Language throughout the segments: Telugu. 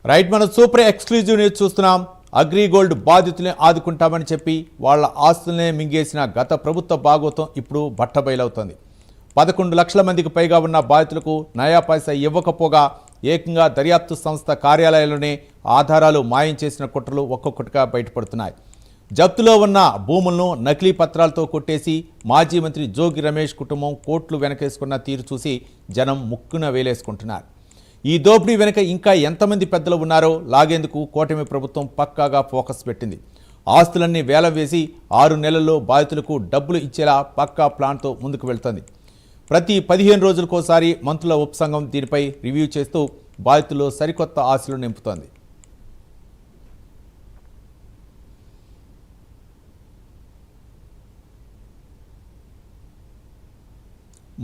రైట్, మనం సూపర్ ఎక్స్క్లూజివ్ న్యూస్ చూస్తున్నాం. అగ్రిగోల్డ్ బాధితుల్ని ఆదుకుంటామని చెప్పి వాళ్ళ ఆస్తులనే మింగేసిన గత ప్రభుత్వ భాగోతం ఇప్పుడు బట్టబయలవుతోంది. 11 లక్షల మందికి పైగా ఉన్న బాధితులకు నయా పైసా ఇవ్వకపోగా ఏకంగా దర్యాప్తు సంస్థ కార్యాలయాల్లోనే ఆధారాలు మాయం చేసిన కుట్రలు ఒక్కొక్కటిగా బయటపడుతున్నాయి. జప్తులో ఉన్న భూములను నకిలీ పత్రాలతో కొట్టేసి మాజీ మంత్రి జోగి రమేష్ కుటుంబం కోట్లు వెనకేసుకున్న తీరు చూసి జనం ముక్కున వేలేసుకుంటున్నారు. ఈ దోపిడీ వెనుక ఇంకా ఎంతమంది పెద్దలు ఉన్నారో లాగేందుకు కూటమి ప్రభుత్వం పక్కాగా ఫోకస్ పెట్టింది. ఆస్తులన్నీ వేలం వేసి 6 నెలల్లో బాధితులకు డబ్బులు ఇచ్చేలా పక్కా ప్లాన్తో ముందుకు వెళ్తోంది. ప్రతి 15 రోజులకోసారి మంత్రుల ఉపసంఘం దీనిపై రివ్యూ చేస్తూ బాధితుల్లో సరికొత్త ఆశలు నింపుతోంది.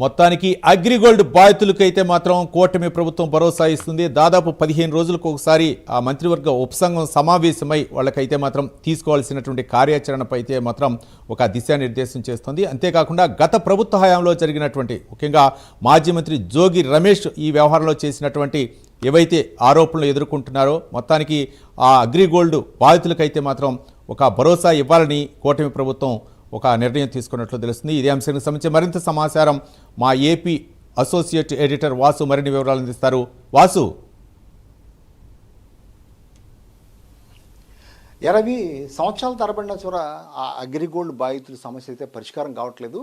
మొత్తానికి అగ్రిగోల్డ్ బాధితులకైతే మాత్రం కూటమి ప్రభుత్వం భరోసా ఇస్తుంది. దాదాపు 15 రోజులకు ఒకసారి ఆ మంత్రివర్గ ఉపసంఘం సమావేశమై వాళ్ళకైతే మాత్రం తీసుకోవాల్సినటువంటి కార్యాచరణపై అయితే మాత్రం ఒక దిశానిర్దేశం చేస్తుంది. అంతేకాకుండా గత ప్రభుత్వ హయాంలో జరిగినటువంటి ముఖ్యంగా మాజీ మంత్రి జోగి రమేష్ ఈ వ్యవహారంలో చేసినటువంటి ఏవైతే ఆరోపణలు ఎదుర్కొంటున్నారో మొత్తానికి ఆ అగ్రిగోల్డ్ బాధితులకైతే మాత్రం ఒక భరోసా ఇవ్వాలని కూటమి ప్రభుత్వం ఒక నిర్ణయం తీసుకున్నట్లు తెలుస్తుంది. ఇదే అంశానికి సంబంధించి మరింత సమాచారం మా ఏపీ అసోసియేట్ ఎడిటర్ వాసు మరిన్ని వివరాలు అందిస్తారు. వాసు, రవి, సంవత్సరాల తరబడిన చూర ఆ అగ్రిగోల్డ్ బాధితుల సమస్య అయితే పరిష్కారం కావట్లేదు.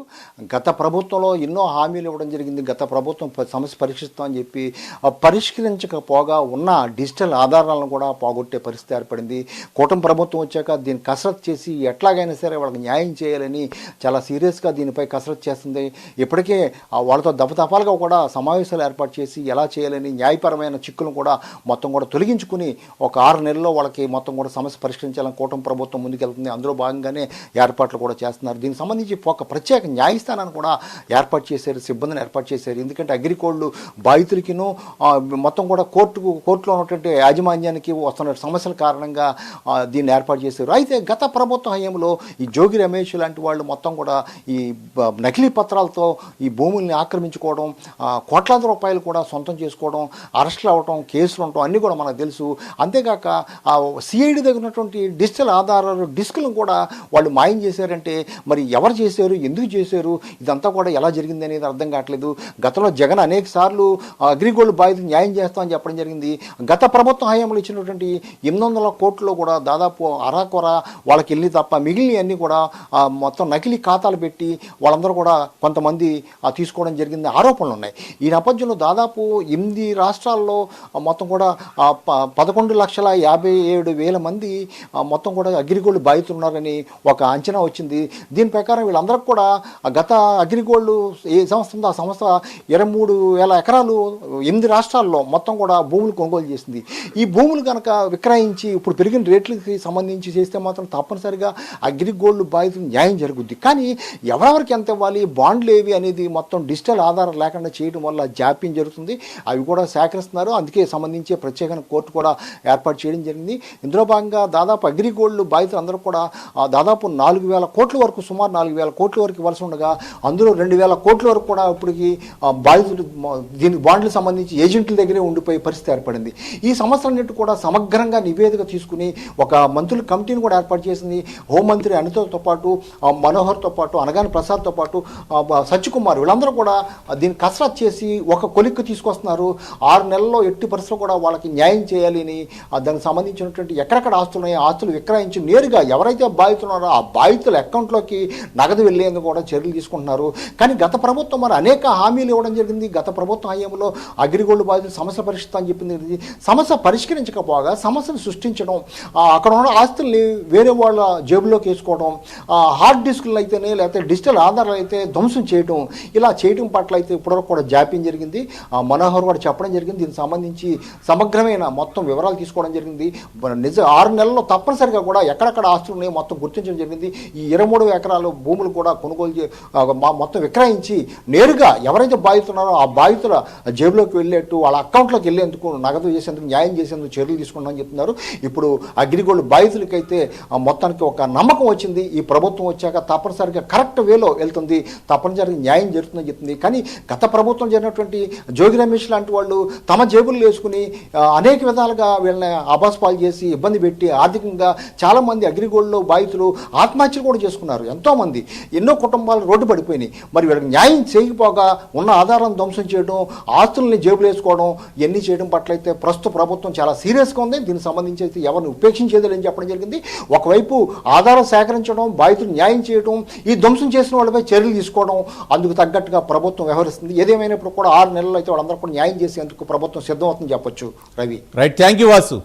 గత ప్రభుత్వంలో ఎన్నో హామీలు ఇవ్వడం జరిగింది. గత ప్రభుత్వం సమస్య పరీక్షిస్తామని చెప్పి పరిష్కరించకపోగా ఉన్న డిజిటల్ ఆధారాలను కూడా పోగొట్టే పరిస్థితి ఏర్పడింది. కూటమి ప్రభుత్వం వచ్చాక దీన్ని కసరత్తు చేసి ఎట్లాగైనా సరే వాళ్ళకి న్యాయం చేయాలని చాలా సీరియస్గా దీనిపై కసరత్తు చేస్తుంది. ఇప్పటికే వాళ్ళతో దఫదఫాలుగా కూడా సమావేశాలు ఏర్పాటు చేసి ఎలా చేయాలని న్యాయపరమైన చిక్కులను కూడా మొత్తం కూడా తొలగించుకుని ఒక 6 నెలల్లో వాళ్ళకి మొత్తం కూడా సమస్య పరిష్కరించాలని కూటమి ప్రభుత్వం ముందుకెళ్తుంది. అందులో భాగంగానే ఏర్పాట్లు కూడా చేస్తున్నారు. దీనికి సంబంధించి ఒక ప్రత్యేక న్యాయస్థానాన్ని కూడా ఏర్పాటు చేశారు, సిబ్బందిని ఏర్పాటు చేశారు. ఎందుకంటే అగ్రిగోల్డ్ బాధితులకిను మొత్తం కూడా కోర్టులో ఉన్నటువంటి యాజమాన్యానికి వస్తున్న సమస్యల కారణంగా దీన్ని ఏర్పాటు చేశారు. అయితే గత ప్రభుత్వ హయాంలో ఈ జోగి రమేష్ లాంటి వాళ్ళు మొత్తం కూడా ఈ నకిలీ పత్రాలతో ఈ భూముల్ని ఆక్రమించుకోవడం, కోట్లాది రూపాయలు కూడా సొంతం చేసుకోవడం, అరెస్టులు అవ్వడం, కేసులు ఉండటం అన్నీ కూడా మనకు తెలుసు. అంతేకాక సిఐడి దగ్గర ఉన్నటువంటి డిజిటల్ ఆధారాలు డిస్కులను కూడా వాళ్ళు మాయం చేశారంటే మరి ఎవరు చేశారు, ఎందుకు చేశారు, ఇదంతా కూడా ఎలా జరిగింది అనేది అర్థం కావట్లేదు. గతంలో జగన్ అనేక సార్లు అగ్రిగోల్డ్ బాధితులు న్యాయం చేస్తామని చెప్పడం జరిగింది. గత ప్రభుత్వ హయాంలో ఇచ్చినటువంటి 800 కోట్లలో కూడా దాదాపు అరాకొర వాళ్ళకి వెళ్ళి తప్ప మిగిలినవన్నీ కూడా మొత్తం నకిలీ ఖాతాలు పెట్టి వాళ్ళందరూ కూడా కొంతమంది తీసుకోవడం జరిగింది ఆరోపణలు ఉన్నాయి. ఈ నేపథ్యంలో దాదాపు 8 రాష్ట్రాల్లో మొత్తం కూడా 11,57,000 మంది మొత్తం కూడా అగ్రిగోల్డ్ బాధితులు ఉన్నారని ఒక అంచనా వచ్చింది. దీని ప్రకారం వీళ్ళందరికీ కూడా గత అగ్రిగోల్డ్ ఏ సంస్థ ఉందో ఆ సంస్థ 23,000 ఎకరాలు 8 రాష్ట్రాల్లో మొత్తం కూడా భూములు కొనుగోలు చేసింది. ఈ భూములు కనుక విక్రయించి ఇప్పుడు పెరిగిన రేట్లకి సంబంధించి చేస్తే మాత్రం తప్పనిసరిగా అగ్రిగోల్డ్ బాధితులు న్యాయం జరుగుద్ది. కానీ ఎవరెవరికి ఎంత ఇవ్వాలి, బాండ్లు ఏవి అనేది మొత్తం డిజిటల్ ఆధారం లేకుండా చేయడం వల్ల జాప్యం జరుగుతుంది. అవి కూడా సేకరిస్తున్నారు. అందుకే సంబంధించి ప్రత్యేకమైన కోర్టు కూడా ఏర్పాటు చేయడం జరిగింది. ఇందులో భాగంగా దాదాపు అగ్రిగోల్డ్ బాధితులు అందరూ కూడా దాదాపు 4,000 కోట్ల వరకు, సుమారు 4,000 కోట్ల వరకు ఇవ్వాల్సి ఉండగా అందులో 2,000 కోట్ల వరకు కూడా ఇప్పటికి బాధితులు దీనికి బాండ్లకు సంబంధించి ఏజెంట్ల దగ్గరే ఉండిపోయే పరిస్థితి ఏర్పడింది. ఈ సమస్యలన్నిటి కూడా సమగ్రంగా నివేదిక తీసుకుని ఒక మంత్రుల కమిటీని కూడా ఏర్పాటు చేసింది. హోంమంత్రి అనితతో పాటు మనోహర్తో పాటు అనగాని ప్రసాద్తో పాటు సత్యకుమార్ వీళ్ళందరూ కూడా దీన్ని కసరత్ చేసి ఒక కొలిక్కు తీసుకొస్తున్నారు. 6 నెలల్లో ఎట్టి పరిస్థితుల్లో కూడా వాళ్ళకి న్యాయం చేయాలి అని దానికి సంబంధించినటువంటి ఎక్కడెక్కడ ఆస్తులు ఉన్నాయో ఆస్తులు విక్రయించి నేరుగా ఎవరైతే బాధితున్నారో ఆ బాధితుల అకౌంట్లోకి నగదు వెళ్ళేందుకు కూడా చర్యలు తీసుకుంటున్నారు. కానీ గత ప్రభుత్వం మరి అనేక హామీలు ఇవ్వడం జరిగింది. గత ప్రభుత్వ హయాంలో అగ్రిగోల్డ్ బాధితులు సమస్య పరిష్కరిస్తామని చెప్పింది. సమస్య పరిష్కరించకపోగా సమస్యను సృష్టించడం, అక్కడ ఉన్న ఆస్తుల్ని వేరే వాళ్ళ జేబులోకి వేసుకోవడం, హార్డ్ డిస్కులు అయితేనే లేకపోతే డిజిటల్ ఆధారాలు అయితే ధ్వంసం చేయడం, ఇలా చేయడం పట్ల అయితే ఇప్పటివరకు కూడా జాప్యం జరిగింది. మనోహర్ కూడా చెప్పడం జరిగింది. దీనికి సంబంధించి సమగ్రమైన మొత్తం వివరాలు తీసుకోవడం జరిగింది. 6 నెలల్లో తప్పనిసరిగా కూడా ఎక్కడెక్కడ ఆస్తులు ఉన్నాయో మొత్తం గుర్తించడం జరిగింది. ఈ 23 ఎకరాలు భూములు కూడా కొనుగోలు మొత్తం విక్రయించి నేరుగా ఎవరైతే బాధితున్నారో ఆ బాధితుల జేబులోకి వెళ్ళేట్టు వాళ్ళ అకౌంట్లోకి వెళ్ళేందుకు నగదు చేసేందుకు న్యాయం చేసేందుకు చర్యలు తీసుకుంటామని చెప్తున్నారు. ఇప్పుడు అగ్రిగోల్డ్ బాధితులకైతే మొత్తానికి ఒక నమ్మకం వచ్చింది. ఈ ప్రభుత్వం వచ్చాక తప్పనిసరిగా కరెక్ట్ వేలో వెళ్తుంది, తప్పనిసరిగా న్యాయం జరుగుతుందని చెప్తుంది. కానీ గత ప్రభుత్వం జరిగినటువంటి జోగి రమేష్ లాంటి వాళ్ళు తమ జేబులు వేసుకుని అనేక విధాలుగా వీళ్ళని అబాస్పాలు చేసి ఇబ్బంది పెట్టి ఆర్థికంగా చాలామంది అగ్రిగోల్డ్లో బాధితులు ఆత్మహత్యలు కూడా చేసుకున్నారు. ఎంతోమంది ఎన్నో కుటుంబాలు రోడ్డు పడిపోయినాయి. మరి వీళ్ళకి న్యాయం చేయకపోగా ఉన్న ఆధారాలను ధ్వంసం చేయడం, ఆస్తుల్ని జేబులు వేసుకోవడం ఇవన్నీ చేయడం పట్ల అయితే ప్రస్తుత ప్రభుత్వం చాలా సీరియస్గా ఉంది. దీనికి సంబంధించి అయితే ఎవరిని ఉపేక్షించేదని చెప్పడం జరిగింది. ఒకవైపు ఆధారం సేకరించడం, బాధితులు న్యాయం చేయడం, ఈ ధ్వంసం చేసిన వాళ్ళపై చర్యలు తీసుకోవడం, అందుకు తగ్గట్టుగా ప్రభుత్వం వ్యవహరిస్తుంది. ఏదేమైనప్పుడు కూడా 6 నెలలు అయితే వాళ్ళందరూ కూడా న్యాయం చేసేందుకు ప్రభుత్వం సిద్ధమవుతుందని చెప్పొచ్చు. Ravi, right, thank you Vasu.